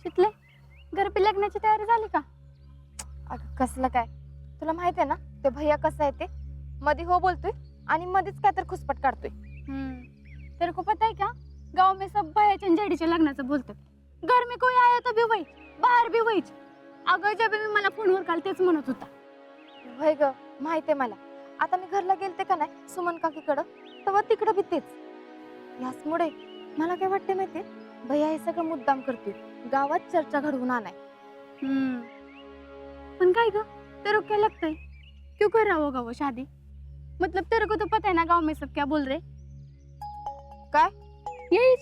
शितले, घरपी लग्नाची तयारी झाली का? अगं कसलं काय, तुला माहित आहे ना ते भैया कसं आहे ते, मध्ये हो बोलतोय आणि मध्येच काय तर खुसपट काढतोय. तेरे को पता है क्या, गांव में सब भैयाच्या आणि जेडीच्या लग्नाचं बोलतात. घर में कोई आया तो भी वही, बाहेर भी वहीच. अगं जब मी मला फोनवर काल तेच म्हणत होता. होय ग, माहित आहे मला. आता मी घरला गेलते का नाही सुमन काकीकडं, तेव्हा तिकडं बी तेच. याचमुळे मला काय वाटते माहितीये, भैया हे सगळं मुद्दाम करतोय, गावात चर्चा घडवून आणाय. पण काय ग, तेरे को क्या लगता है, क्यों कर रहा होगा वो शादी? मतलब तेरे को तो पता है ना गांव में सब क्या बोल रहे. काय? यही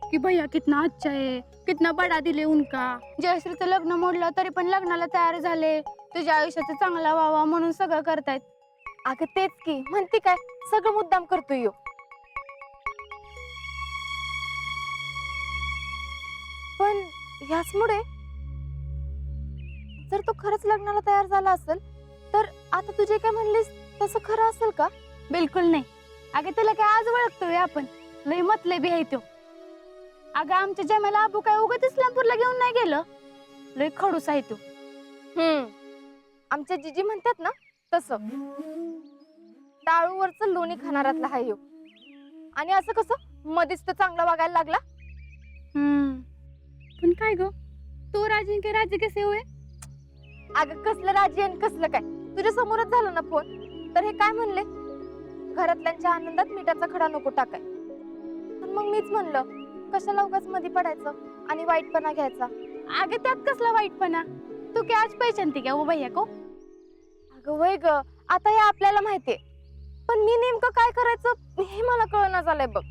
कि भैया कितना अच्छा है, कितना बड़ा दिल है उनका. जयश्रीचं लग्न मोडलं तरी पण लग्नाला तयार झाले, तुझ्या आयुष्याचं चांगला व्हावा म्हणून सगळं करतायत. अगं तेच की, म्हणते काय सगळं मुद्दाम करतोय यो. पण ह्याचमुळे जर तो खरंच लग्नाला तयार झाला असेल तर आता तुझे काय म्हणलीस तसं खरं असेल का? बिलकुल नाही. अगं त्याला काय आज ओळखतोय आपण, लय मतलबी आहे तो. अगं आमच्या जमेला अबू काय उगाच इस्लामपूरला घेऊन नाही गेलं, लय खडूस आहे तो. आमच्या जीजी म्हणतात ना तसं, टाळूवरच लोणी खाणारातला हाय ह्यो. आणि असं कसं मध्येच तो चांगला वागायला लागला? पण काय ग, तो राजी के राजी कसे हुए? अगं कसलं राजी आणि कसलं काय, तुझ्या समोरच झालं ना फोन. तर हे काय म्हणले, घरातल्यांच्या आनंदात मिठाचा खडा नको टाकाय. पण मग मीच म्हणलं कशाला उगाच मध्ये पडायचं आणि वाईटपणा घ्यायचा. अगं त्यात कसला वाईटपणा, तू क्या आज पहचानती क्या वो भैया को? अगं वय ग, आता हे आपल्याला माहितीये, पण मी नेमकं काय करायचं हे मला कळना झालंय बघ.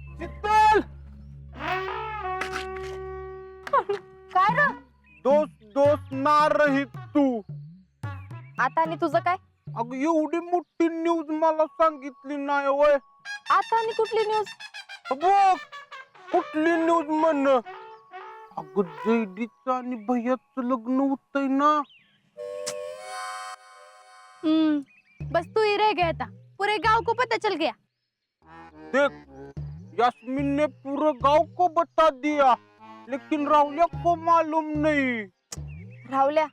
काय र? दोस्त दोस्त ना रही तू. आता आणि तुझं काय? अगं एवढी मोठी न्यूज मला सांगितली नाही वय. आता आणि कुठली न्यूज? बघ कुठली न्यूज म्हण. अगं जयदीचं आणि भैयाचं लग्न होतंय ना. बस तू ही रह गया था, पूरे गांव को पता चल गया. देख यास्मीन ने पूरे गांव को बता दिया, लेकिन राहुल्या को मालूम नहीं. राहुल्या,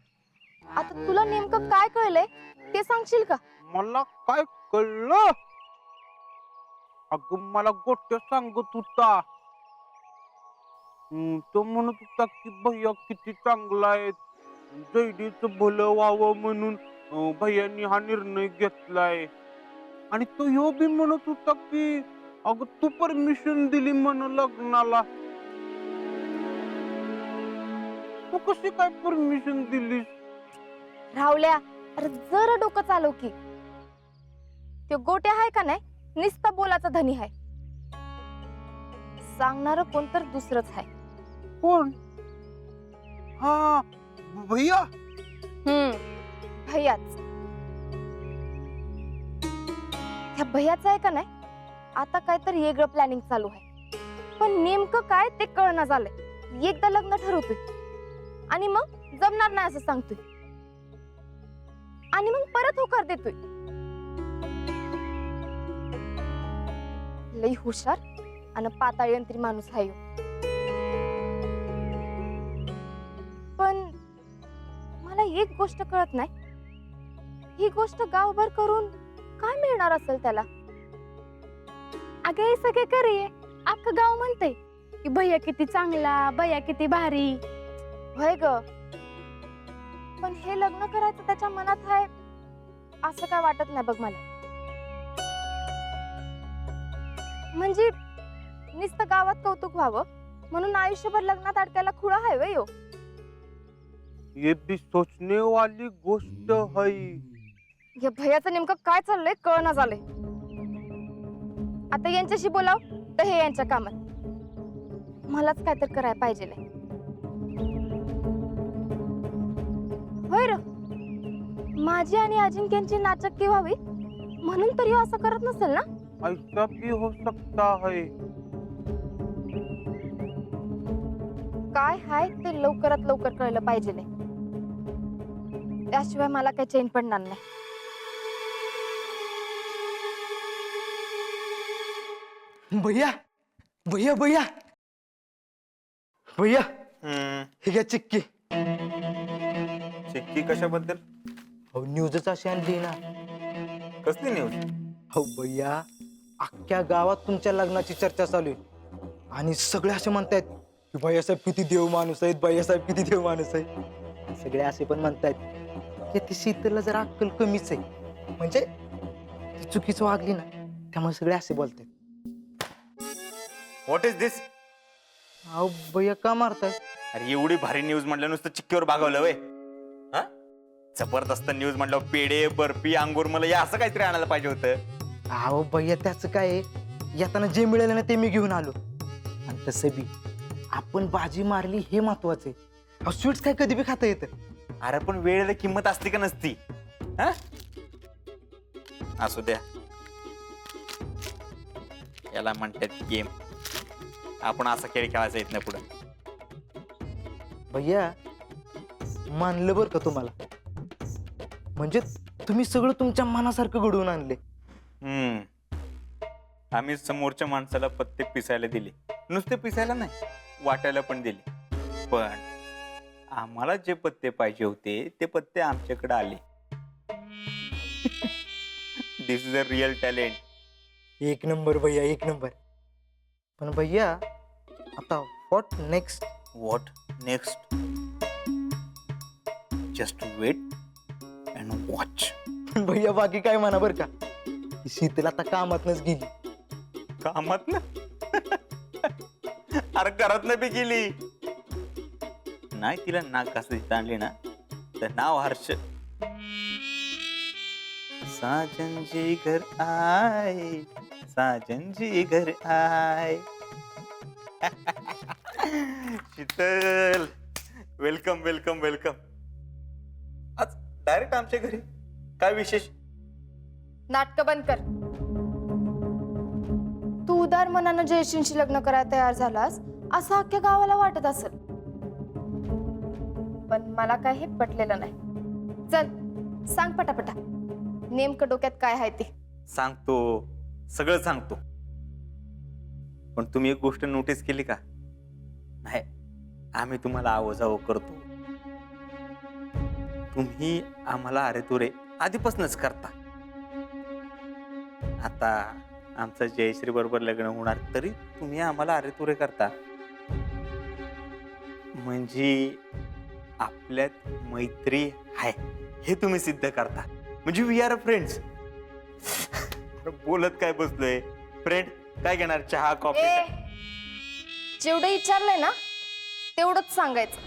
आता तुला नेमकं काय कळलंय ते सांगशील का? मला काय कळलं? अगं मला गोट्या सांगत होता. तो म्हणत होता की भैया किती चांगला आहे, जयदीचं भलं व्हावं म्हणून भैयानी हा निर्णय घेतलाय. आणि तो ह्यो बी म्हणत होता की अगं तू परमिशन दिली म्हण लग्नाला. तू कशी काय परमिशन दिलीस? राहुल्या, अरे जरा डोकं चालव की. तो गोट्या आहे का नाही, नुसता बोलाचा धनी आहे. सांगणार कोण तर दुसरंच आहे. कोण? हा भैया. भैयाच. त्या भैयाचं आहे का नाही, आता काय तर वेगळं प्लॅनिंग चालू आहे. पण नेमकं काय ते कळना झालंय. एकदा लग्न ठरवतोय आणि मग जमणार नाही असं सांगतोय आणि मग परत होकार देतोय. लई हुशार आणि पाताळयंत्री माणूस आहे ह्यो. पण मला एक गोष्ट कळत नाही, ही गोष्ट गावभर करून काय मिळणार असेल त्याला? अगं हे सगळे करिये, अख्खं गाव म्हणते की भैया किती चांगला, भैया किती भारी. होय ग, पण हे लग्न करायचं त्याच्या मनात आहे असं काय वाटत नाही बघ मला. म्हणजे नुसतं गावात कौतुक व्हावं म्हणून आयुष्यभर लग्नात अडकायला खुळा आहे वय हो. ये भी सोचने वाली गोष्ट है. या भैयाचं नेमकं काय चाललंय कळना झालंय. आता यांच्याशी बोलाव तर हे यांच्या कामात, मलाच काय तर करायला पाहिजे. होय र, माझी आणि अजिंक्यांची नाचक्की व्हावी म्हणून तरी असं करत नसेल ना? ऐसा भी हो सकता है. काय हाय ते लवकरात लवकर कळलं पाहिजे, त्याशिवाय मला काही चैन पडणार नाही. भैया भैया भैया भैया हे घ्या चिक्की. चिक्की कशाबद्दल? हो न्यूजच अशी आणली ना. कसली न्यूज? हो भैया, अख्ख्या गावात तुमच्या लग्नाची चर्चा चालू आहे आणि सगळे असे म्हणतायत की भैयासाहेब किती देव माणूस आहेत, भैयासाहेब किती देव माणूस आहे. सगळे असे पण म्हणतायत की ती शीतलला जरा अक्कल कमीच आहे, म्हणजे ती चुकीचं वागली ना, त्यामुळे सगळे असे बोलतायत. व्हॉट इज दिस? अहो भैया का मारताय? अरे एवढी भारी न्यूज म्हटलं नुसतं चिक्कीवर भागवलं वय. हा, जबरदस्त न्यूज म्हटलं पेढे बर्फी अंगूर मला या असं काहीतरी आणायला पाहिजे होतं. अहो भैया त्याचं काय आहे, येताना जे मिळालं ना ते मी घेऊन आलो. आणि तसं बी आपण बाजी मारली हे महत्वाचं आहे. अहो स्वीट्स काय कधी बी खाता येतं. अरे पण वेळेला किंमत असते का नसती? हा, असू द्या. याला म्हणतात गेम. आपण असा खेळ खेळायचा येत नाही पुढे. भैया मानलं बरं का तुम्हाला, म्हणजे तुम्ही सगळं तुमच्या मनासारखं घडवून आणले. आम्ही समोरच्या माणसाला पत्ते पिसायला दिले. नुसते पिसायला नाही, वाटायला पण दिले. पण आम्हाला जे पत्ते पाहिजे होते ते पत्ते आमच्याकडे आले. This is a real talent. एक नंबर भैया, एक नंबर. पण भैया आता what next? What next? Just wait and watch. भैया बाकी काय म्हणा बरं का, ती शीतल आता कामातनच गेली. कामात ना? अरे घरात नाही बी गेली नाही. तिला नाक घासायची आणली ना तर नाव हर्ष. साजन जी घर आए, साजन जी घर आए. Sheetal, welcome welcome welcome. आज डायरेक्ट आमच्या घरी, काय विशेष? नाटक बंद कर. तू उदार मनानं जयश्रींशी लग्न करायला तयार झालास असं अख्ख्या गावाला वाटत असेल, पण मला काय हे पटलेलं नाही. चल सांग पटापटा, नेमकं डोक्यात काय आहे ते. सांगतो, सगळं सांगतो. पण तुम्ही एक गोष्ट नोटीस केली का? नाही, आम्ही तुम्हाला आवजाव करतो, तुम्ही आम्हाला अरे तुरे आधीपासूनच करता. आता आमचं जयश्री बरोबर लग्न होणार तरी तुम्ही आम्हाला अरे तुरे करता. म्हणजे आपल्यात मैत्री आहे हे तुम्ही सिद्ध करता. म्हणजे वी आर अ फ्रेंड्स. बोलत काय बसलोय? फ्रेंड काय घेणार, चहा कॉफी? जेवढं विचारलंय ना तेवढंच सांगायचं.